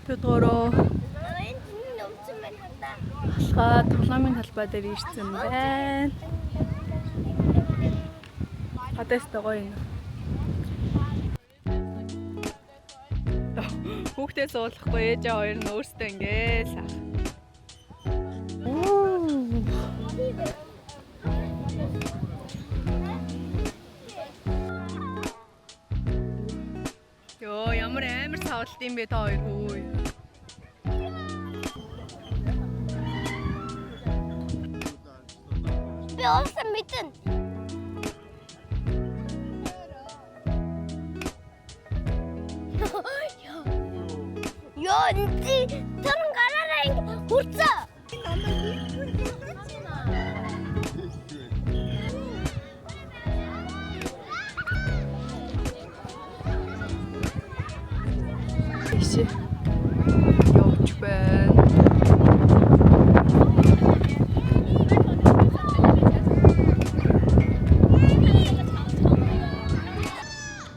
Петроо алхаад тоглоомын талбай дээр ирсэн байна. Гадаас гоё юм. Хүүхдээ суулгахгүй ээжээ хоёр нь өөрсдөө ингээл ах. Йоо ямар амар савлт юм бэ та хоёр хөөе. Би олсон мэдэн. Ёо нти тэрэн гараараа ингэ хурцаа. Иши явж байна.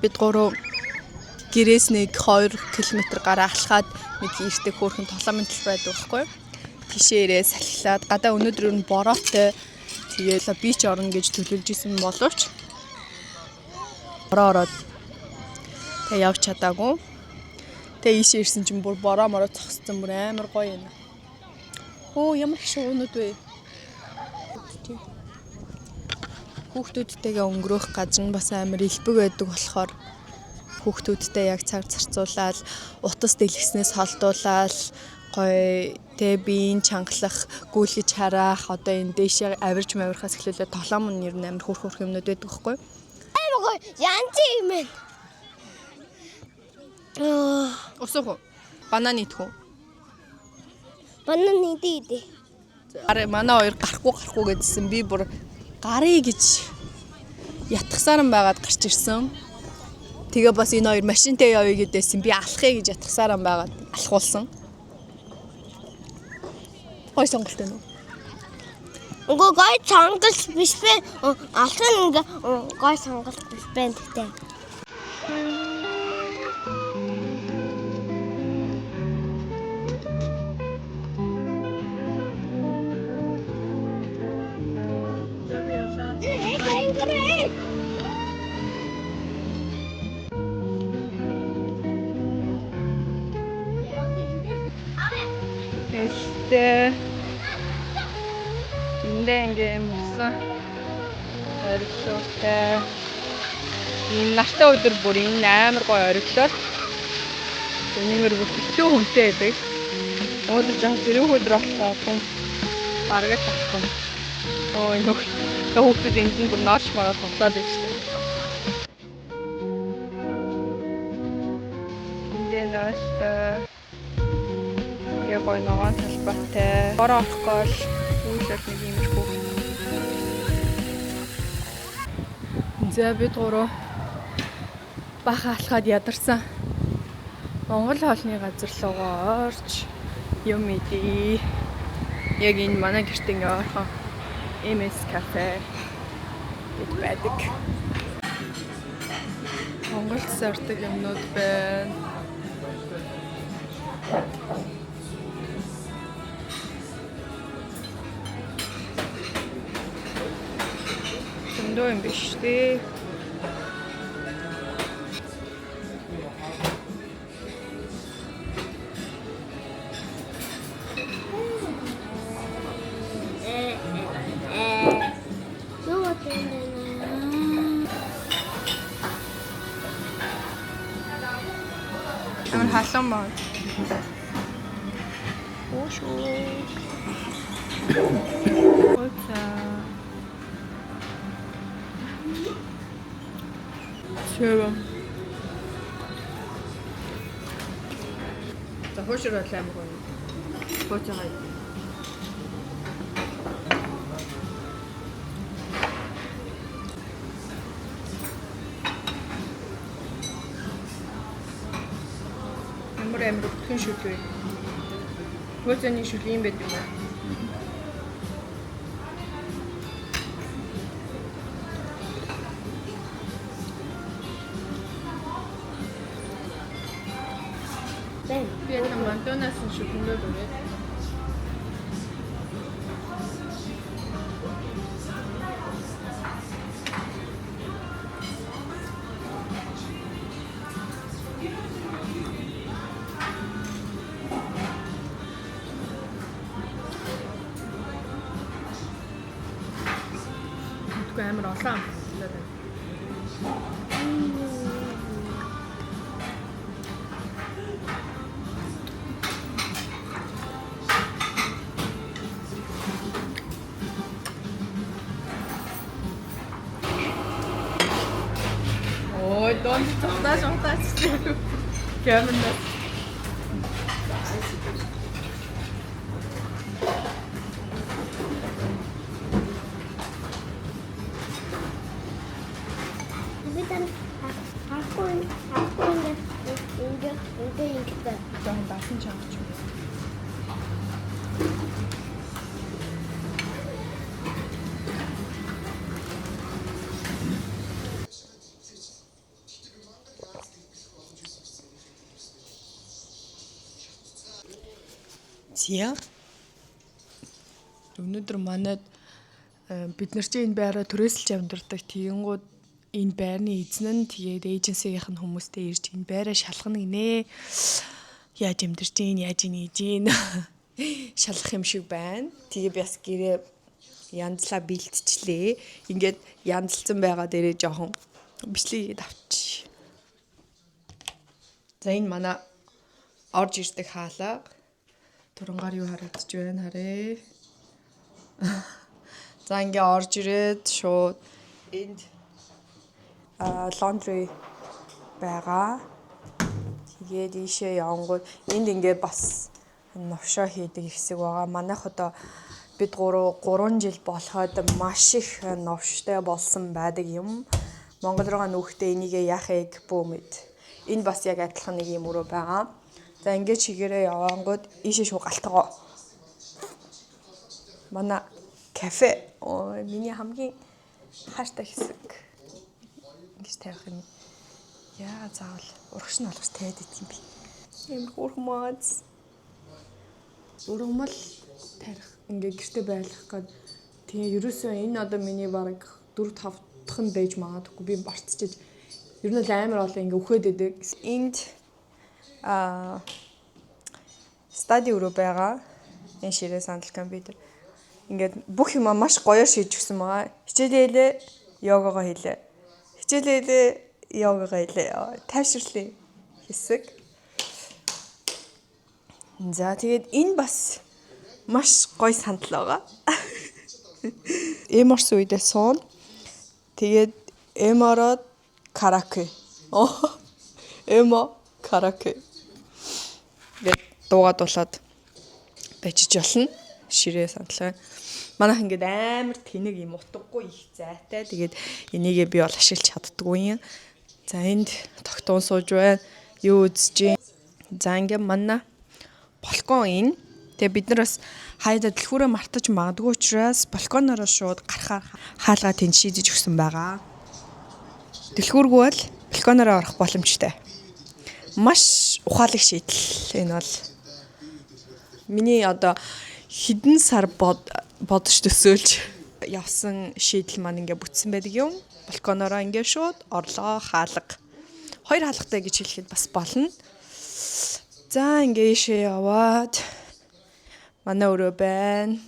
Бид гурав гэрээс нэг 2 км гараа алхаад нэг ирдэг хөөрхөн тоглоомын тал байдаг байхгүй юу? Тишээ ирээ салхилаад гадаа өнөөдөр нь бороотой тэгээд би ч орно гэж төлөвлөж исэн боловч ороод тэг явж чадаагүй. Тэг ийшээ ирсэн чинь бүр бороо мороо цогцсон бүр амар гоё юм. Оо ямар их шуунууд вэ? Хүүхдүүдтэйгээ өнгөрөх газар нь бас амар илбэг байдаг болохоор хүүхдүүдтэй яг цаг зарцуулаад утас дэлгэснээс холдуулаад гоё тэ биеийн чангалах гүйлгэж хараах одоо энэ дэшээ авирж мавирхаас эхлүүлээд тоглоом нь ер нь амар хөөрхөн юмнууд байдаг байхгүй юу? Амар гоё янз юм байна. Усах банан идэх үү? Банан идэ. Аре манай хоёр гарахгүй гэдсэн би бүр гарыг гэж ятгсаар байгаад гарч ирсэн. Тэгээ бас энэ хоёр машинтай явъя гэдээсэн би алхахыг гэж ятгсаар байгаад алхуулсан. Гой сонголт байна уу? Үгүй гой сонголт биш бэ? Алхах ингээ гой сонголт биш байна гэдэг. Эстэ ингийн мөсөн орилуутай энэ нартай өдөр бүр энэ амар гоё ориглол өнөөр бүр битүү хүнтэй байдаг. Өнөөдөр жан зэрэг өдөр боллоо хүн баргаж авсан. Оо энэ хүүхдүүд энд бүр нооч мараа тоглоод байжтэй. Энд нөөс гоё ногоон талбайтай. Бороо орохгүйл үүлээд нэг иймэрхүү. За бид гурав баха алхаад ядарсан. Монгол хоолны газар руугаа орж юм идэ. Яг энэ манай гэрт ингээ орхон MS кафе гэж байдаг. Монголд сордог юмнууд байна. Зөндөө юм биш үү? Амар халуун байна. Ошоо. Шэвэм. За хошроо лайм гоё. Боцогой. Амар бүтэн шүлвэ. Боцоны шүлийн байдаг юм байна. Би яг Макдональдс шоколад өгөө. Тэгвэл амар олон амтлаад байна. Ой, донд цогтаа шунтаач. Гэмнэ. Жохон дасан чангач юм. Зя. Өнөөдөр манайд бид нар чинь энэ байраа түрээсэлж амьдардаг. Тэгэнгүүт энэ байрны эзэн нь тэгээд эйженсигийнх нь хүмүүстэй ирж энэ байраа шалгана гинэ. Яаж амьдарч гин, яаж ийж гин шалгах юм шиг байна. Тэгээ би бас гэрээ янзлаа бэлтчихлээ. Ингээд янзлсан байгаа дээрээ жоохон бичлэгийг авчи. За энэ манай орж ирдэг хаалга. Турангаар юу харагдаж байна харъя. За ингээ орж ирээд шууд энд laundry байгаа. Тэгээд ийшээ явангууд энд ингээ бас новшоо хийдэг хэсэг байгаа. Манайх одоо бид 3 жил болоход маш их новштой болсон байдаг юм. Монгол руугаа нүүхдээ энийгээ яахыг бөөмэд. Энэ бас яг адилхан нэг юм өрөө байгаа. За ингээд чигээрээ явангууд ийшээ шууд галтгаа. Манай кафе. Ой, миний хамгийн хайртай хэсэг. Ингэж тавих юм. Яа заавал урагш нь олгож тавиад идэх юм би. Ийм хурмаац. Ургамал тарих ингээ гэрте байлгах гээд тэгээ ерөөсөө энэ одоо миний баг 4-5 дахь нь байж магадгүй би барцчиж ер нь л амар олон ингээ үхээд идэг. Энд стади өрөө байгаа. Энэ ширээ сандал компьютер. Ингээд бүх юм маш гоёор шийдэж өгсөн байгаа. Хичээлээ йогагоо хийлээ. Хичээлээ йогагоо хийлээ. Тайвширлын хэсэг. За тэгээд энэ бас маш гоё сандал байгаа. Эморс үедээ суун. Тэгээд эмороод караоке. Эмо караоке. Ингээд дуугаад болоод бачиж болно. Ширээ сандлаа. Манайх ингээд амар тэнэг юм утгагүй их зайтай. Тэгээд энийгээ би бол ашиглаж чаддаггүй юм. За энд тогтун сууж байна. Юу үзэж. За ингээд манай балкон энэ. Тэгээ бид нар бас хайда дэлгүүрээ мартаж магадгүй учраас балконороо шууд гарахаар хаалгаа тэнд шийдэж өгсөн байгаа. Дэлгүүргүй бол балконороо орох боломжтой. Маш ухаалаг шийдэл энэ бол. Миний одоо хэдэн сар бодож төсөөлж явсан шийдэл маань ингээ бүтсэн байдаг юм. Балконороо ингээ шууд орлоо хаалга. 2 хаалгатай гэж хэлэхэд бас болно. За ингээ ийшээ яваад манай өрөө байна.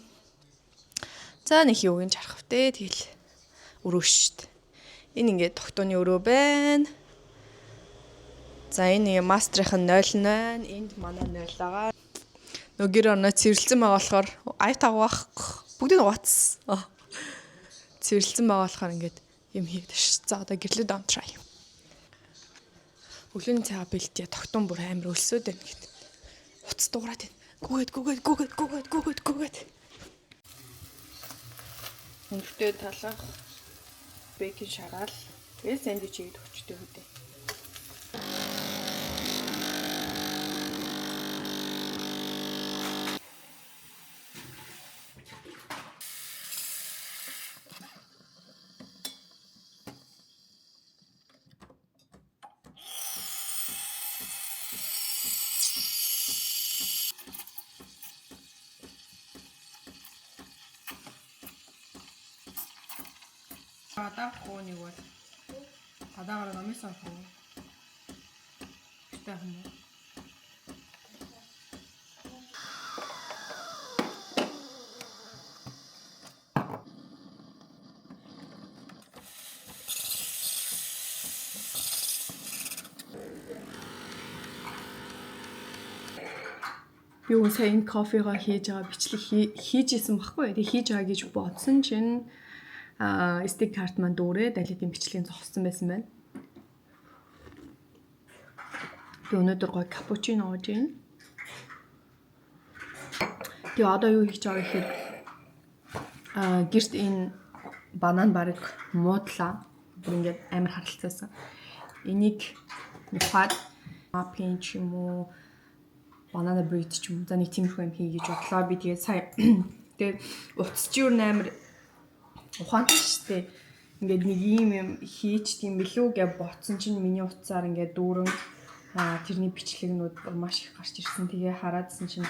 За нэг юугийн чархавтэй тэгэл өрөө шүү дээ. Энэ ингээ тогтооны өрөө байна. За энэ мастрийн 0 байна. Энд манай 0 байгаа. Нөгөр оноо цэвэрлсэн байгаа болохоор ай тавах бүгдийг угаацсан. Цэвэрлсэн байгаа болохоор ингээд юм хийдэг ш. За одоо гэрлээд амтраа юм. Өглөөний цайгаа бэлтээ тогтун бүр амар өлсөд байна гэд. Уц дуурайд байна. Гүгээд. Өнөртөө талах бэкинг шагаал. Тэгээ сэндвичийг төвчтэй хөдөө. Даахгүй нэг бол гадаагаар номын санхүү. Тэтэй юм уу? Би сая энэ кофегаа хийж байгаа бичлэг хийжсэн баггүй. Тэг хийж байгаа гэж бодсон чинь SD карт маань дүүрээ далитын бичлэгийн зогссон байсан байна. Би өнөөдөр гой капучино ууж байна. Тэг одоо юу хийж байгаа гэхээр гэрт энэ банан барыг муудлаа. Бүр ингээд амар харилцаасан. Энийг ухаад апин ч юм уу банана брид ч юм. За нэг тиймэрхүү юм хий гэж бодлоо. Би тэгээд сая тэгээд утас чи юу амар ухаантай шүү дээ. Ингээд нэг юм хийж тийм билүү гэж ботсон чинь миний утсаар ингээд дүүрэн тэрний бичлэгнүүд маш их гарч ирсэн. Тэгээ хараадсэн чинь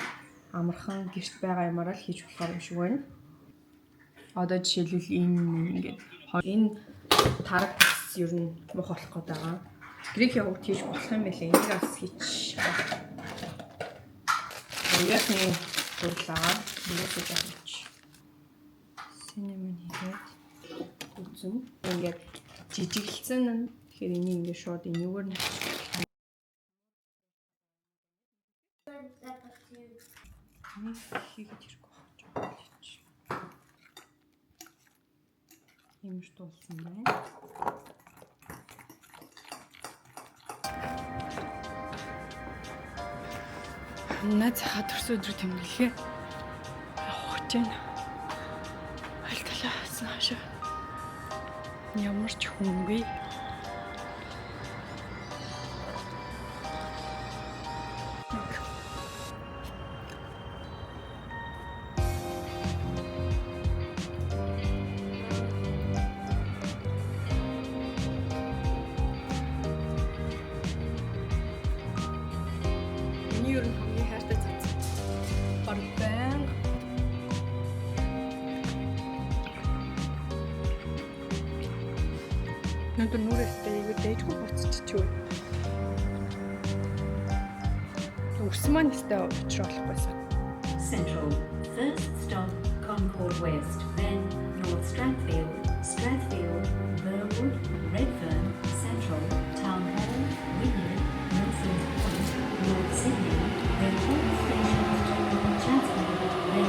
амархан гэрт байгаа юмараа л хийж болохоор юм шиг байна. Одоо жишээлбэл энэ энэ тараг бас ер нь мох болох гээд байгаа. Грек йогурт хийж болох юм байлаа. Энийг бас хийчих. Ясны дурлаа. Энийг хийж. Синемэн хийгээд үзэн. Ингээд жижиглсэн нь тэгэхээр энийг ингээд шууд энэгээр нь хийгээд хэрэггүй хаач. Иймэрт болсон байна. Наад хатарс өдрө тэмдэглэгээ явах гэж байна. Альталаас наашаа. Ямар ч хүнгүй. Ер нь хамгийн хайртай цац. Барбан. Надад нүрэстэй юу дэжгүй буцчихгүй. Үрс маань өстэй уучруулах байсан. Central. First stop Concord West, then North Strathfield, Strathfield, Burwood, Redfern, Central, Town Hall, Wynyard, Milford Point, North Sydney, then all stations to Chatswood, then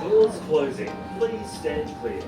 Doors closing. Please stand clear.